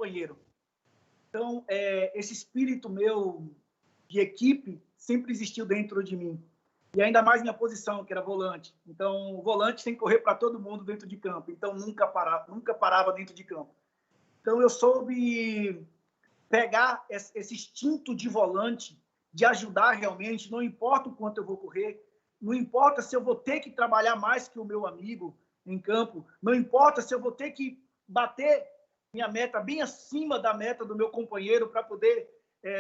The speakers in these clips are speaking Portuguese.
companheiro. Então, esse espírito meu de equipe sempre existiu dentro de mim. E ainda mais minha posição, que era volante. Então, o volante tem que correr para todo mundo dentro de campo. Então, nunca parava dentro de campo. Então, eu soube pegar esse instinto de volante, de ajudar realmente, não importa o quanto eu vou correr, não importa se eu vou ter que trabalhar mais que o meu amigo em campo, não importa se eu vou ter que bater minha meta bem acima da meta do meu companheiro para poder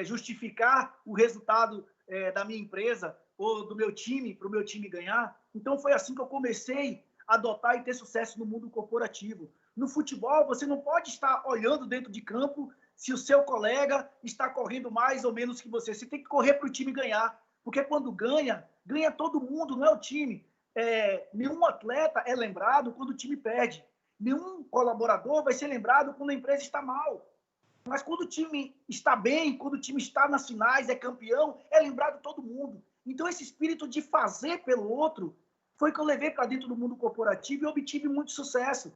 justificar o resultado da minha empresa ou do meu time, para o meu time ganhar. Então, foi assim que eu comecei a adotar e ter sucesso no mundo corporativo. No futebol, você não pode estar olhando dentro de campo se o seu colega está correndo mais ou menos que você. Você tem que correr para o time ganhar, porque quando ganha, ganha todo mundo, não é o time. Nenhum atleta é lembrado quando o time perde. Nenhum colaborador vai ser lembrado quando a empresa está mal. Mas quando o time está bem, quando o time está nas finais, é campeão, é lembrado todo mundo. Então, esse espírito de fazer pelo outro foi que eu levei para dentro do mundo corporativo e obtive muito sucesso.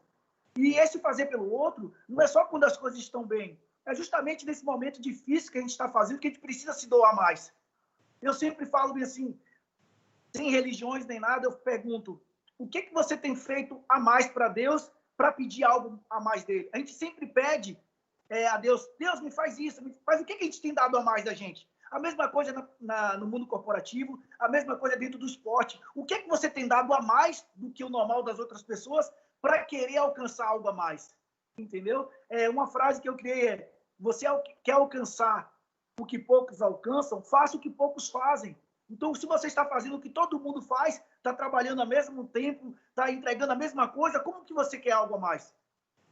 E esse fazer pelo outro não é só quando as coisas estão bem. É justamente nesse momento difícil que a gente está fazendo que a gente precisa se doar mais. Eu sempre falo assim, sem religiões nem nada, eu pergunto, o que você tem feito a mais para Deus para pedir algo a mais dele? A gente sempre pede a Deus, Deus me faz isso, mas o que a gente tem dado a mais da gente? A mesma coisa no mundo corporativo, a mesma coisa dentro do esporte. O que você tem dado a mais do que o normal das outras pessoas para querer alcançar algo a mais? Entendeu? Uma frase que eu criei é, você quer alcançar o que poucos alcançam, faça o que poucos fazem. Então, se você está fazendo o que todo mundo faz, está trabalhando ao mesmo tempo, está entregando a mesma coisa, como que você quer algo a mais?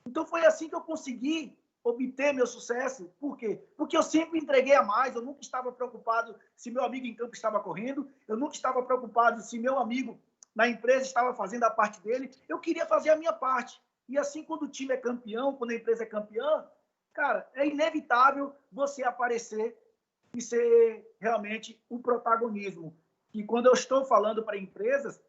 Então, foi assim que eu consegui obter meu sucesso. Por quê? Porque eu sempre entreguei a mais, eu nunca estava preocupado se meu amigo em campo estava correndo, eu nunca estava preocupado se meu amigo na empresa estava fazendo a parte dele, eu queria fazer a minha parte. E assim, quando o time é campeão, quando a empresa é campeã, cara, é inevitável você aparecer e ser realmente o protagonismo. E quando eu estou falando para empresas,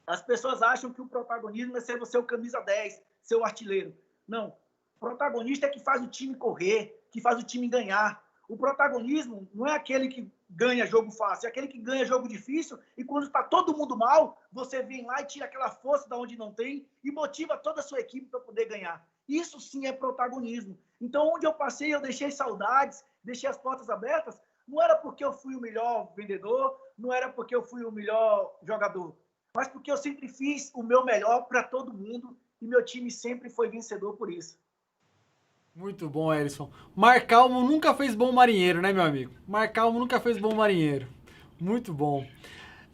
as pessoas acham que o protagonismo é ser você o camisa 10, ser o artilheiro. Não. O protagonista é que faz o time correr, que faz o time ganhar. O protagonismo não é aquele que ganha jogo fácil, é aquele que ganha jogo difícil e quando está todo mundo mal, você vem lá e tira aquela força de onde não tem e motiva toda a sua equipe para poder ganhar. Isso sim é protagonismo. Então, onde eu passei, eu deixei saudades, deixei as portas abertas, não era porque eu fui o melhor vendedor, não era porque eu fui o melhor jogador, mas porque eu sempre fiz o meu melhor para todo mundo e meu time sempre foi vencedor por isso. Muito bom, Erisson. Mar Calmo nunca fez bom marinheiro, né, meu amigo? Mar Calmo nunca fez bom marinheiro. Muito bom.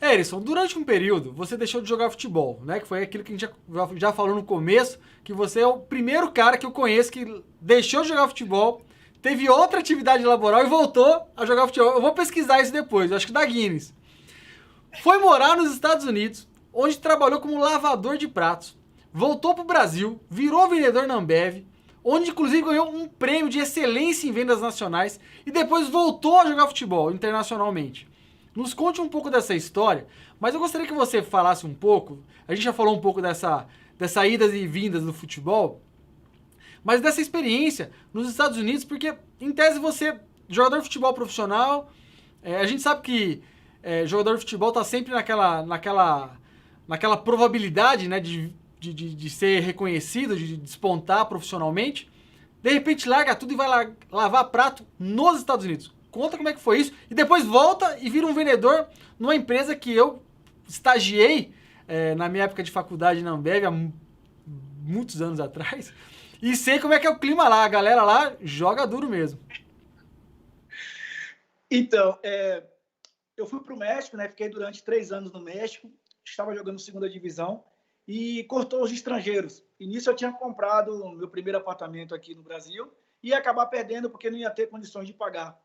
Erisson, durante um período você deixou de jogar futebol, né? Que foi aquilo que a gente já falou no começo, que você é o primeiro cara que eu conheço que deixou de jogar futebol, teve outra atividade laboral e voltou a jogar futebol. Eu vou pesquisar isso depois, eu acho que da Guinness. Foi morar nos Estados Unidos, onde trabalhou como lavador de pratos. Voltou para o Brasil, virou vendedor na Ambev, onde inclusive ganhou um prêmio de excelência em vendas nacionais e depois voltou a jogar futebol internacionalmente. Nos conte um pouco dessa história, mas eu gostaria que você falasse um pouco, a gente já falou um pouco dessa idas e vindas do futebol, mas dessa experiência nos Estados Unidos, porque em tese você, jogador de futebol profissional, a gente sabe que jogador de futebol está sempre naquela probabilidade, né, de ser reconhecido, de despontar profissionalmente. De repente larga tudo e vai lá lavar prato nos Estados Unidos. Conta como é que foi isso. E depois volta e vira um vendedor numa empresa que eu estagiei na minha época de faculdade na Ambev, há muitos anos atrás. E sei como é que é o clima lá. A galera lá joga duro mesmo. Então, eu fui para o México, né? Fiquei durante 3 anos no México. Estava jogando segunda divisão e cortou os estrangeiros. E nisso eu tinha comprado meu primeiro apartamento aqui no Brasil e ia acabar perdendo porque não ia ter condições de pagar.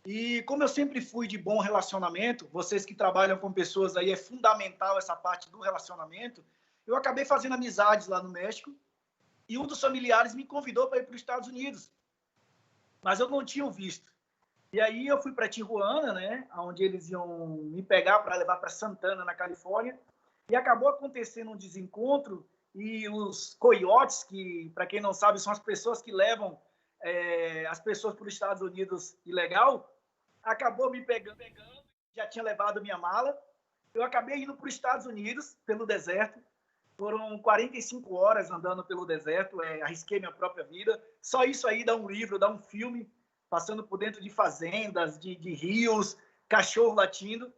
E como eu sempre fui de bom relacionamento, vocês que trabalham com pessoas aí, é fundamental essa parte do relacionamento, eu acabei fazendo amizades lá no México e um dos familiares me convidou para ir para os Estados Unidos, mas eu não tinha o visto. E aí eu fui para Tijuana, né, onde eles iam me pegar para levar para Santana, na Califórnia, e acabou acontecendo um desencontro e os coiotes, que, para quem não sabe, são as pessoas que levam as pessoas para os Estados Unidos ilegal, acabou me pegando, já tinha levado minha mala. Eu acabei indo para os Estados Unidos, pelo deserto. Foram 45 horas andando pelo deserto, arrisquei minha própria vida. Só isso aí dá um livro, dá um filme, passando por dentro de fazendas, de rios, cachorro latindo.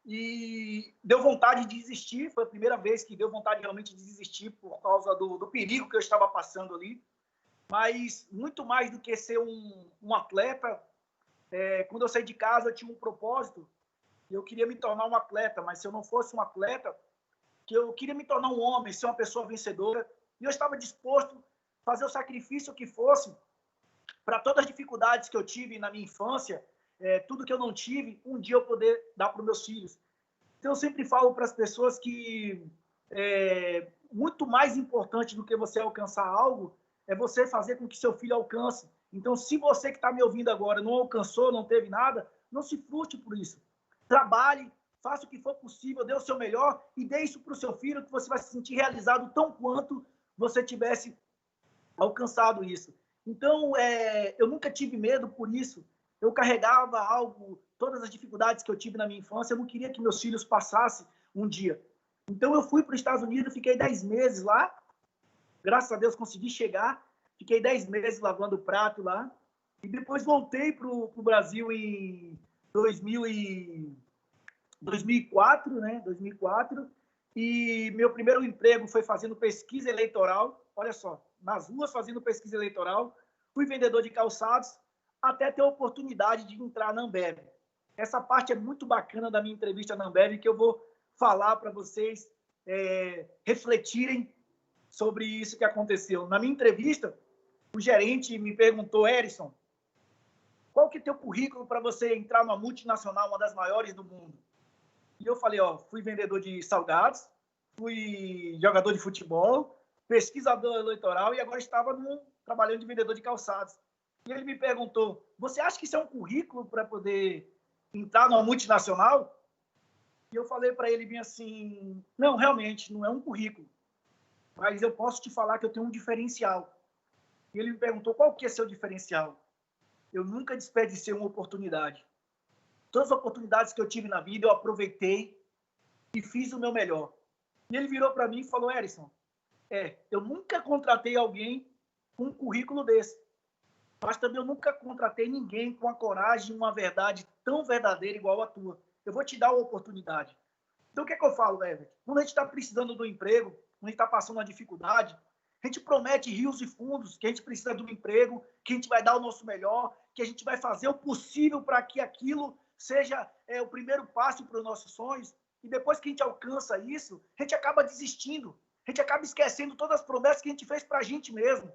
E deu vontade de desistir, foi a primeira vez que deu vontade realmente de desistir por causa do perigo que eu estava passando ali. Mas muito mais do que ser um atleta, quando eu saí de casa eu tinha um propósito, eu queria me tornar um atleta, mas se eu não fosse um atleta, que eu queria me tornar um homem, ser uma pessoa vencedora, e eu estava disposto a fazer o sacrifício que fosse para todas as dificuldades que eu tive na minha infância, tudo que eu não tive, um dia eu poder dar para os meus filhos. Então, eu sempre falo para as pessoas que muito mais importante do que você alcançar algo é você fazer com que seu filho alcance. Então, se você que está me ouvindo agora não alcançou, não teve nada, não se frustre por isso. Trabalhe, faça o que for possível, dê o seu melhor e dê isso para o seu filho, que você vai se sentir realizado tão quanto você tivesse alcançado isso. Então, eu nunca tive medo por isso. Eu carregava algo, todas as dificuldades que eu tive na minha infância, eu não queria que meus filhos passassem um dia. Então, eu fui para os Estados Unidos, fiquei 10 meses lá. Graças a Deus, consegui chegar. Fiquei 10 meses lavando o prato lá. E depois voltei para o Brasil em 2004, né? 2004. E meu primeiro emprego foi fazendo pesquisa eleitoral. Olha só, nas ruas fazendo pesquisa eleitoral. Fui vendedor de calçados até ter a oportunidade de entrar na Ambev. Essa parte é muito bacana da minha entrevista na Ambev, que eu vou falar para vocês refletirem sobre isso que aconteceu. Na minha entrevista, o gerente me perguntou: Erisson, qual que é o teu currículo para você entrar numa multinacional, uma das maiores do mundo? E eu falei, fui vendedor de salgados, fui jogador de futebol, pesquisador eleitoral e agora estava trabalhando de vendedor de calçados. E ele me perguntou, você acha que isso é um currículo para poder entrar numa multinacional? E eu falei para ele bem assim, não, realmente, não é um currículo, mas eu posso te falar que eu tenho um diferencial. E ele me perguntou, qual que é seu diferencial? Eu nunca desperdicei uma oportunidade. Todas as oportunidades que eu tive na vida, eu aproveitei e fiz o meu melhor. E ele virou para mim e falou, Erisson, eu nunca contratei alguém com um currículo desse, mas também eu nunca contratei ninguém com a coragem e uma verdade tão verdadeira igual a tua. Eu vou te dar uma oportunidade. Então, o que é que eu falo, Everett? Quando a gente está precisando do emprego, quando a gente está passando uma dificuldade, a gente promete rios e fundos que a gente precisa de um emprego, que a gente vai dar o nosso melhor, que a gente vai fazer o possível para que aquilo seja o primeiro passo para os nossos sonhos. E depois que a gente alcança isso, a gente acaba desistindo. A gente acaba esquecendo todas as promessas que a gente fez para a gente mesmo.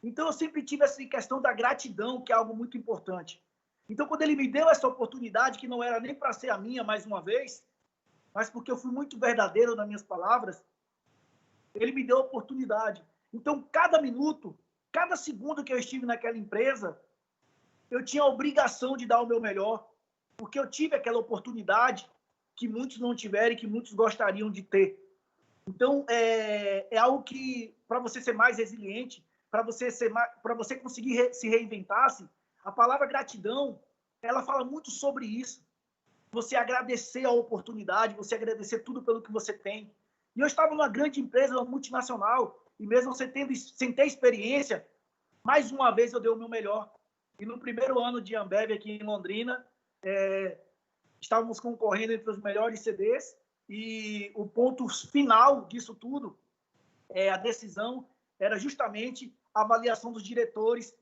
Então, eu sempre tive essa questão da gratidão, que é algo muito importante. Então, quando ele me deu essa oportunidade, que não era nem para ser a minha mais uma vez, mas porque eu fui muito verdadeiro nas minhas palavras, ele me deu a oportunidade. Então, cada minuto, cada segundo que eu estive naquela empresa, eu tinha a obrigação de dar o meu melhor, porque eu tive aquela oportunidade que muitos não tiveram e que muitos gostariam de ter. Então, é algo que, para você ser mais resiliente, para você conseguir se reinventar-se, a palavra gratidão, ela fala muito sobre isso. Você agradecer a oportunidade, você agradecer tudo pelo que você tem. E eu estava numa grande empresa, uma multinacional, e mesmo sem ter experiência, mais uma vez eu dei o meu melhor. E no primeiro ano de Ambev aqui em Londrina, estávamos concorrendo entre os melhores CDs, e o ponto final disso tudo, a decisão, era justamente a avaliação dos diretores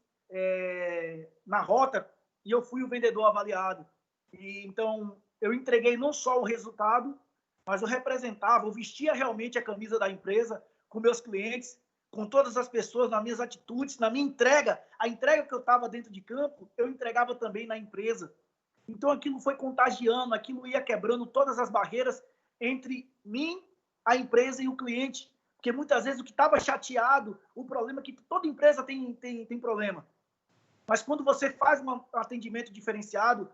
na rota, e eu fui o vendedor avaliado. E, então, eu entreguei não só o resultado, mas eu representava, eu vestia realmente a camisa da empresa com meus clientes, com todas as pessoas, nas minhas atitudes, na minha entrega. A entrega que eu estava dentro de campo, eu entregava também na empresa. Então, aquilo foi contagiando, aquilo ia quebrando todas as barreiras entre mim, a empresa e o cliente. Porque muitas vezes o que estava chateado, o problema é que toda empresa tem problema. Mas quando você faz um atendimento diferenciado,